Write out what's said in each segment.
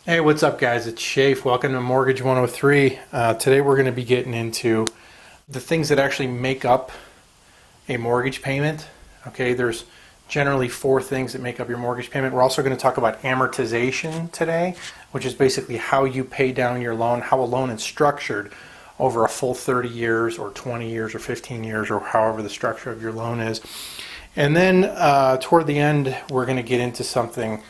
Hey, what's up, guys? It's Shafe. Welcome to Mortgage 103. Today we're going to be getting into the things that actually make up a mortgage payment. Okay, there's generally 4 things that make up your mortgage payment. We're also going to talk about amortization today, which is basically how you pay down your loan, how a loan is structured over a full 30 years or 20 years or 15 years or however the structure of your loan is. And then toward the end, we're going to get into something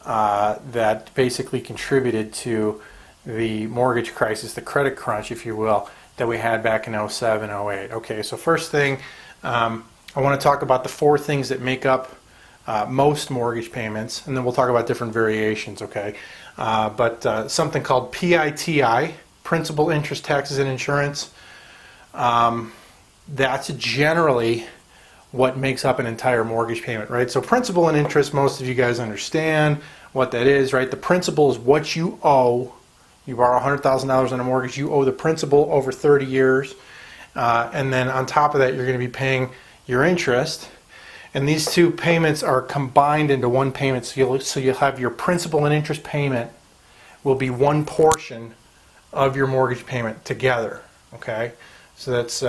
that basically contributed to the mortgage crisis, the credit crunch, if you will, that we had back in 07, 08. Okay, so first thing, I want to talk about the 4 things that make up most mortgage payments, and then we'll talk about different variations, okay? But something called PITI, Principal, Interest, Taxes, and Insurance, that's generally what makes up an entire mortgage payment, right? So principal and interest, most of you guys understand what that is, right? The principal is what you owe. You borrow $100,000 on a mortgage, you owe the principal over 30 years. And then on top of that, you're going to be paying your interest. And these 2 payments are combined into one payment. So you'll have your principal and interest payment will be one portion of your mortgage payment together, okay? So that's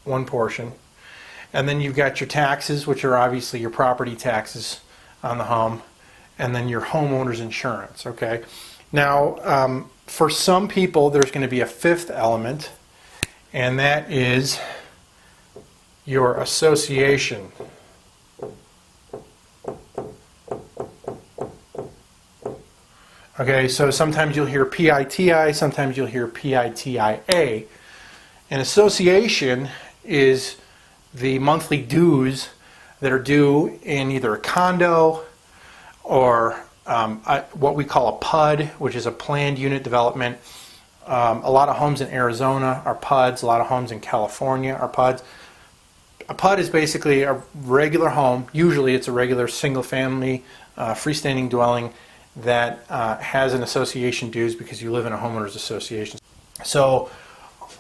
one portion. And then you've got your taxes, which are obviously your property taxes on the home, and then your homeowner's insurance, okay? Now, for some people, there's going to be a 5th element, and that is your association. Okay, so sometimes you'll hear PITI, sometimes you'll hear PITIA. An association is the monthly dues that are due in either a condo or what we call a PUD, which is a planned unit development. A lot of homes in Arizona are PUDs. A lot of homes in California are PUDs. A PUD is basically a regular home. Usually it's a regular single-family freestanding dwelling that has an association dues because you live in a homeowners association. So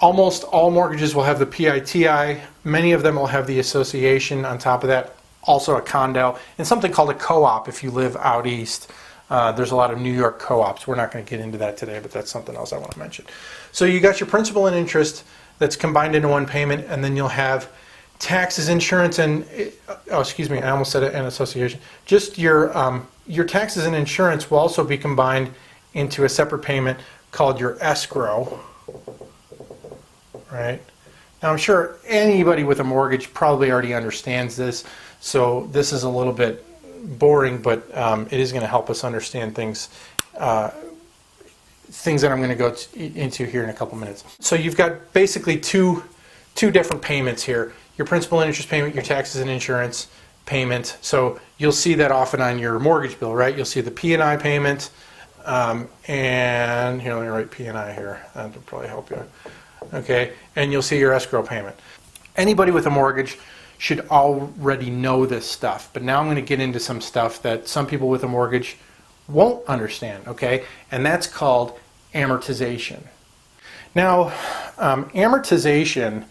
almost all mortgages will have the PITI. Many of them will have the association on top of that. Also a condo and something called a co-op if you live out east. There's a lot of New York co-ops. We're not going to get into that today, but that's something else I want to mention. So you got your principal and interest that's combined into one payment, and then you'll have taxes, insurance, and oh, excuse me, I almost said an association. Just your taxes and insurance will also be combined into a separate payment called your escrow. Right? Now I'm sure anybody with a mortgage probably already understands this, so this is a little bit boring, but it is going to help us understand things that I'm going to go into here in a couple minutes. So you've got basically two different payments here: your principal and interest payment, your taxes and insurance payment. So you'll see that often on your mortgage bill, right? You'll see the P&I payment, and here, let me write P&I here. That'll probably help you. Okay, and you'll see your escrow payment. Anybody with a mortgage should already know this stuff, but now I'm going to get into some stuff that some people with a mortgage won't understand, okay? And that's called amortization. Now, amortization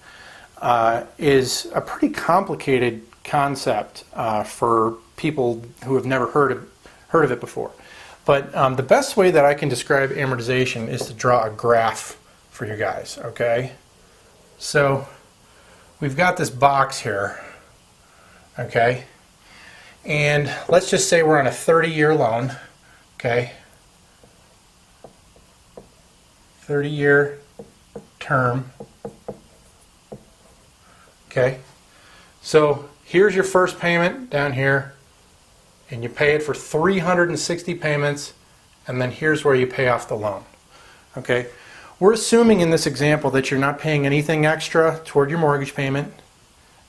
is a pretty complicated concept for people who have never heard of it before. But the best way that I can describe amortization is to draw a graph for you guys, okay? So we've got this box here, okay? And let's just say we're on a 30-year loan, okay? 30-year term, okay? So here's your first payment down here, and you pay it for 360 payments, and then here's where you pay off the loan, okay? We're assuming in this example that you're not paying anything extra toward your mortgage payment,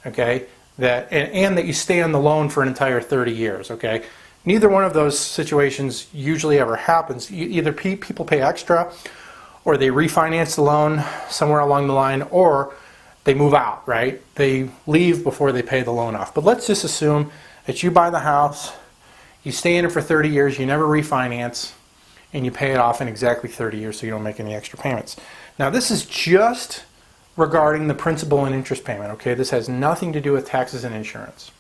okay? And that you stay on the loan for an entire 30 years, okay? Neither one of those situations usually ever happens. Either people pay extra, or they refinance the loan somewhere along the line, or they move out, right? They leave before they pay the loan off. But let's just assume that you buy the house, you stay in it for 30 years, you never refinance, and you pay it off in exactly 30 years so you don't make any extra payments. Now this is just regarding the principal and interest payment, okay? This has nothing to do with taxes and insurance.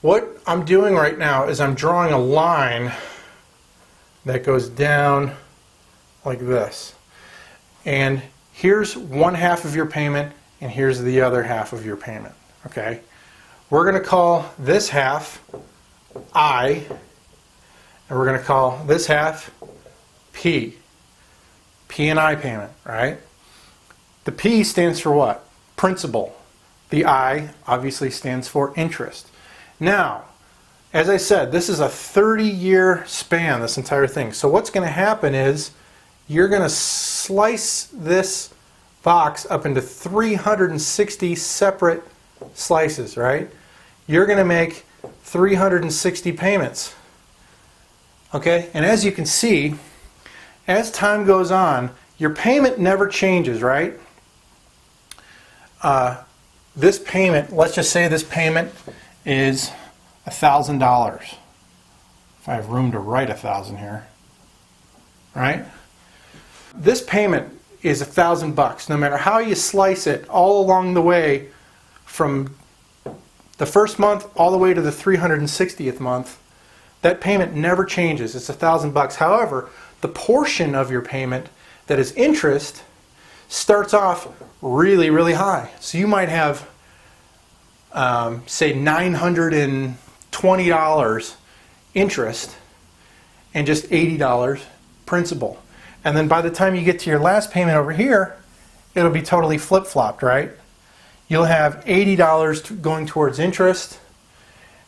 What I'm doing right now is I'm drawing a line that goes down like this. And here's one half of your payment, and here's the other half of your payment. Okay? We're going to call this half I, and we're going to call this half P. P and I payment, right? The P stands for what? Principal. The I obviously stands for interest. Now, as I said, this is a 30-year span, this entire thing. So what's going to happen is you're going to slice this box up into 360 separate slices, right? You're going to make 360 payments. Okay? And as you can see, as time goes on, your payment never changes, right? This payment, let's just say this payment is $1,000. If I have room to write 1,000 here, right? This payment is $1,000. No matter how you slice it, all along the way, from the first month all the way to the 360th month, that payment never changes. It's $1,000. However, the portion of your payment that is interest starts off really, really high. So you might have, say, $920 interest and just $80 principal. And then by the time you get to your last payment over here, it'll be totally flip-flopped, right? You'll have $80 going towards interest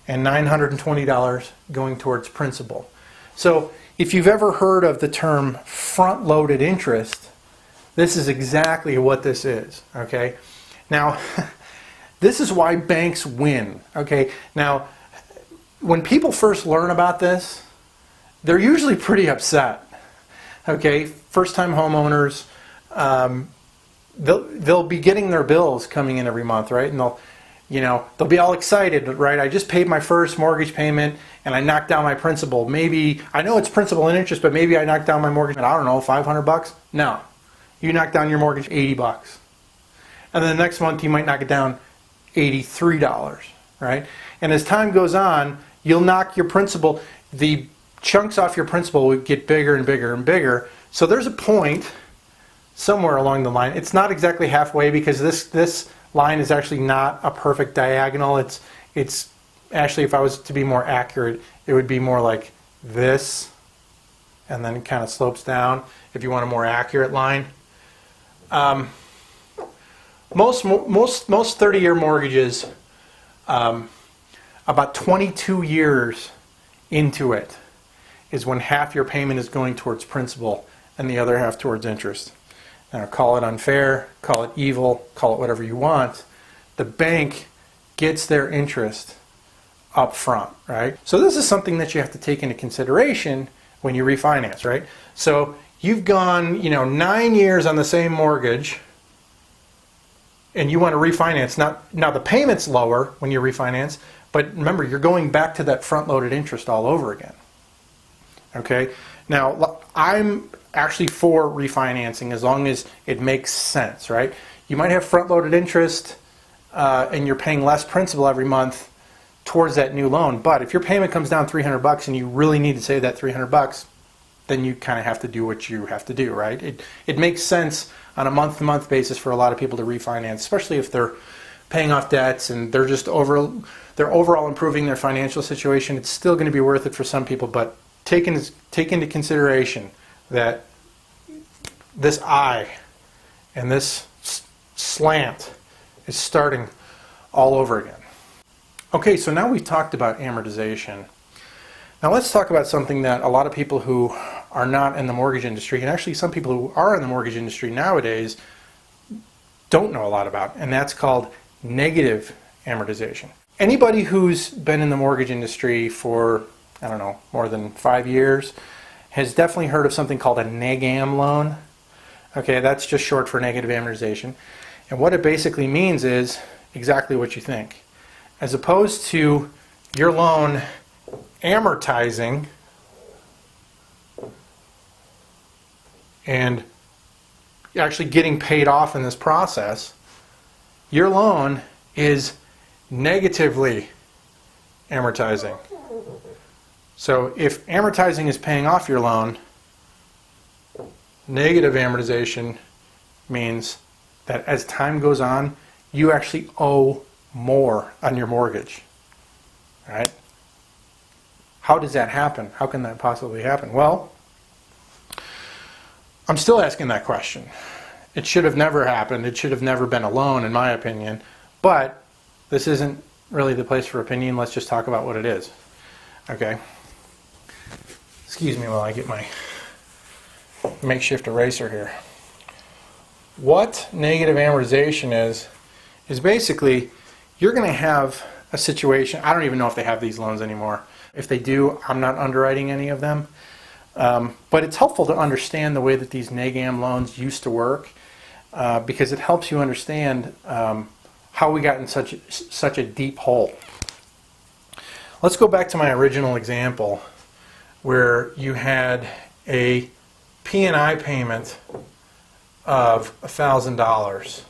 and $920 going towards principal. So if you've ever heard of the term front-loaded interest, this is exactly what this is, okay? Now, this is why banks win, okay? Now, when people first learn about this, they're usually pretty upset, okay? First-time homeowners, they'll be getting their bills coming in every month, right? And they'll be all excited, right? I just paid my first mortgage payment and I knocked down my principal. Maybe, I know it's principal and interest, but maybe I knocked down my mortgage, I don't know, $500? No. You knock down your mortgage $80. And then the next month you might knock it down $83, right? And as time goes on, you'll knock your principal, the chunks off your principal will get bigger and bigger and bigger. So there's a point somewhere along the line. It's not exactly halfway because this line is actually not a perfect diagonal. It's actually, if I was to be more accurate, it would be more like this, and then it kind of slopes down if you want a more accurate line. Most 30-year mortgages, about 22 years into it is when half your payment is going towards principal and the other half towards interest. Now, call it unfair, call it evil, call it whatever you want. The bank gets their interest up front, right? So this is something that you have to take into consideration when you refinance, right? So you've gone, 9 years on the same mortgage, and you want to refinance. Now the payment's lower when you refinance, but remember, you're going back to that front-loaded interest all over again. Okay? Now, I'm actually for refinancing as long as it makes sense, right? You might have front-loaded interest and you're paying less principal every month towards that new loan, but if your payment comes down $300 and you really need to save that $300, then you kind of have to do what you have to do, right? It makes sense on a month-to-month basis for a lot of people to refinance, especially if they're paying off debts and they're just they're overall improving their financial situation. It's still going to be worth it for some people, but take into consideration that this I and this slant is starting all over again. Okay, so now we've talked about amortization. Now let's talk about something that a lot of people who are not in the mortgage industry, and actually some people who are in the mortgage industry nowadays, don't know a lot about, and that's called negative amortization. Anybody who's been in the mortgage industry for, I don't know, more than 5 years has definitely heard of something called a neg-am loan. Okay, that's just short for negative amortization. And what it basically means is exactly what you think. As opposed to your loan amortizing and actually getting paid off in this process, your loan is negatively amortizing. So if amortizing is paying off your loan, negative amortization means that as time goes on, you actually owe more on your mortgage. All right? How does that happen? How can that possibly happen? Well, I'm still asking that question. It should have never happened. It should have never been a loan, in my opinion. But this isn't really the place for opinion. Let's just talk about what it is. Okay? Excuse me while I get my makeshift eraser here. What negative amortization is basically you're going to have a situation. I don't even know if they have these loans anymore. If they do, I'm not underwriting any of them. But it's helpful to understand the way that these neg-am loans used to work because it helps you understand how we got in such a deep hole. Let's go back to my original example where you had a P&I payment of $1,000.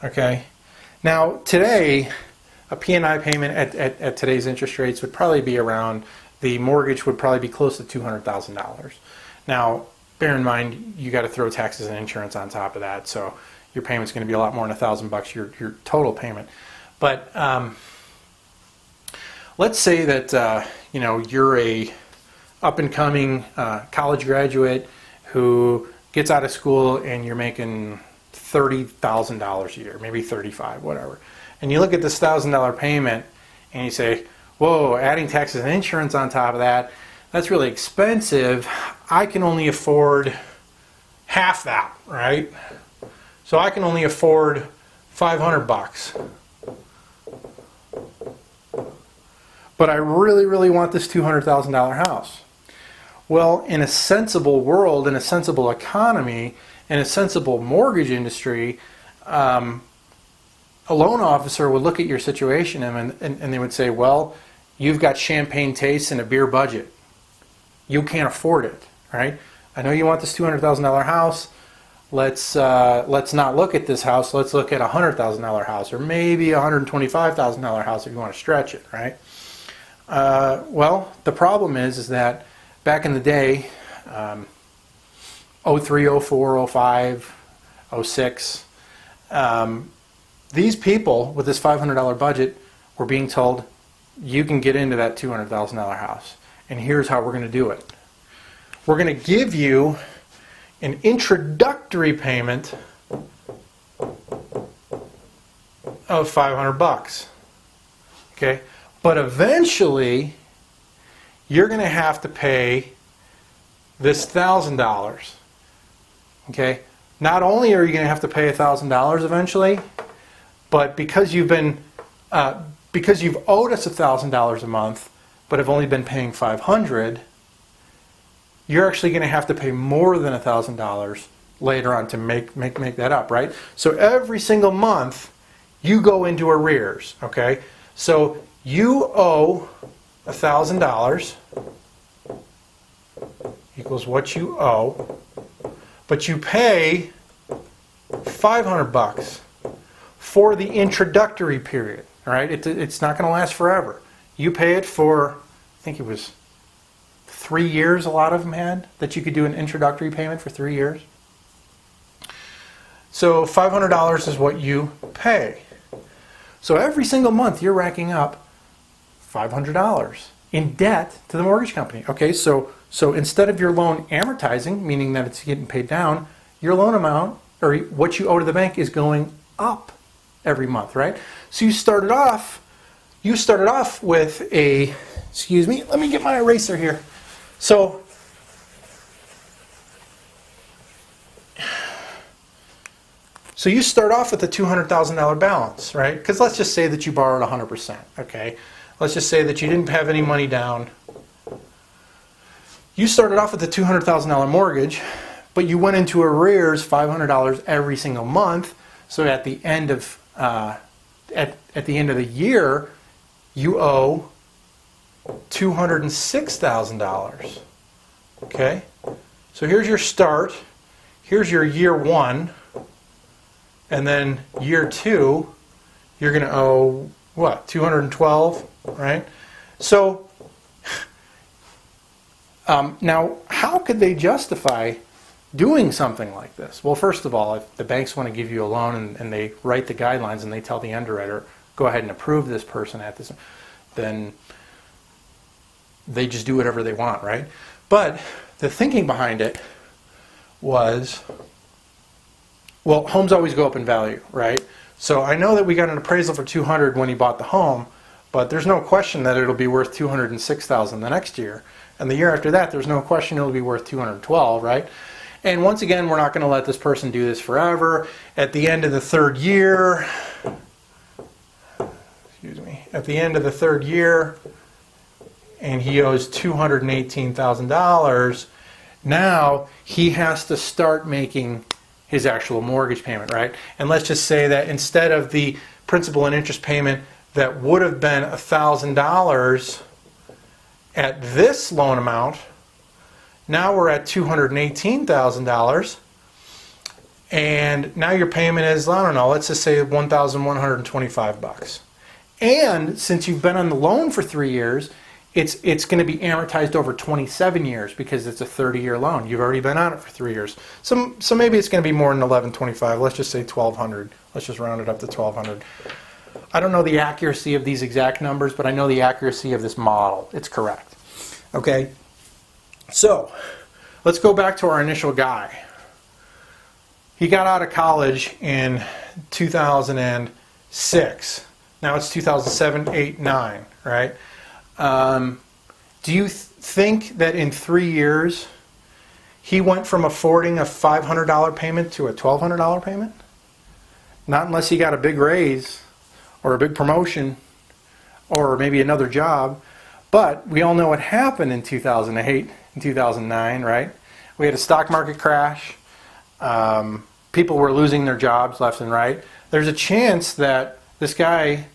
Okay. Now today, a P&I payment at today's interest rates would probably be around, the mortgage would probably be close to $200,000. Now, bear in mind, you got to throw taxes and insurance on top of that, so your payment's going to be a lot more than $1,000, your total payment. But let's say that you're a up-and-coming college graduate who gets out of school and you're making $30,000 a year, maybe $35,000, whatever. And you look at this $1,000 payment and you say, whoa, adding taxes and insurance on top of that, that's really expensive. I can only afford half that, right? So I can only afford $500. But I really, really want this $200,000 house. Well, in a sensible world, in a sensible economy, in a sensible mortgage industry, a loan officer would look at your situation and they would say, well, you've got champagne tastes and a beer budget. You can't afford it, right? I know you want this $200,000 house. Let's not look at this house. Let's look at a $100,000 house or maybe a $125,000 house if you want to stretch it, right? Well, the problem is that back in the day, 03, 04, 05, 06, these people with this $500 budget were being told, you can get into that $200,000 house. And here's how we're going to do it. We're going to give you an introductory payment of $500. Okay? But eventually, you're going to have to pay this $1,000. Okay? Not only are you going to have to pay $1,000 eventually, but because you've owed us $1,000 a month, but have only been paying $500, you're actually going to have to pay more than $1,000 later on to make that up, right? So every single month, you go into arrears. Okay? So you owe $1,000 equals what you owe, but you pay $500 for the introductory period. All right, it's not going to last forever. You pay it for, I think it was 3 years. A lot of them had that you could do an introductory payment for 3 years. So $500 is what you pay. So every single month you're racking up $500 in debt to the mortgage company. Okay, so instead of your loan amortizing, meaning that it's getting paid down, your loan amount, or what you owe to the bank, is going up every month, right? So you started off with a, excuse me, let me get my eraser here. So you start off with a $200,000 balance, right? Because let's just say that you borrowed 100%, okay? Let's just say that you didn't have any money down. You started off with a $200,000 mortgage, but you went into arrears $500 every single month. So at the end of the year, you owe $206,000. Okay, so here's your start. Here's your year one, and then year two, you're going to owe what? $212, right? So now, how could they justify doing something like this? Well, first of all, if the banks want to give you a loan and they write the guidelines and they tell the underwriter, go ahead and approve this person at this, then they just do whatever they want, right? But the thinking behind it was, well, homes always go up in value, right? So I know that we got an appraisal for 200 when he bought the home, but there's no question that it'll be worth 206,000 the next year. And the year after that, there's no question it'll be worth 212, right? And once again, we're not going to let this person do this forever. At the end of the third year, at the end of the third year, and he owes $218,000, now he has to start making his actual mortgage payment, right? And let's just say that instead of the principal and interest payment that would have been $1,000 at this loan amount, now we're at $218,000, and now your payment is, I don't know, let's just say $1,125. And since you've been on the loan for 3 years, it's going to be amortized over 27 years because it's a 30-year loan. You've already been on it for 3 years. So maybe it's going to be more than $1,125. Let's just say $1,200. Let's just round it up to $1,200. I don't know the accuracy of these exact numbers, but I know the accuracy of this model. It's correct. Okay? So, let's go back to our initial guy. He got out of college in 2006. Now it's 2007, 8, 9, right? Do you think that in 3 years he went from affording a $500 payment to a $1,200 payment? Not unless he got a big raise or a big promotion or maybe another job. But we all know what happened in 2008 and 2009, right? We had a stock market crash. People were losing their jobs left and right. There's a chance that this guy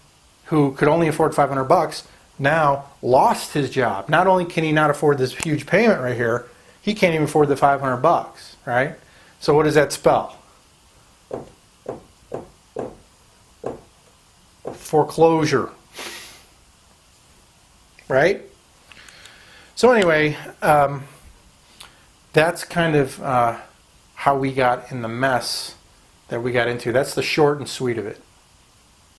who could only afford $500 now lost his job. Not only can he not afford this huge payment right here, he can't even afford the $500, right? So what does that spell? Foreclosure, right? So anyway, that's kind of how we got in the mess that we got into. That's the short and sweet of it.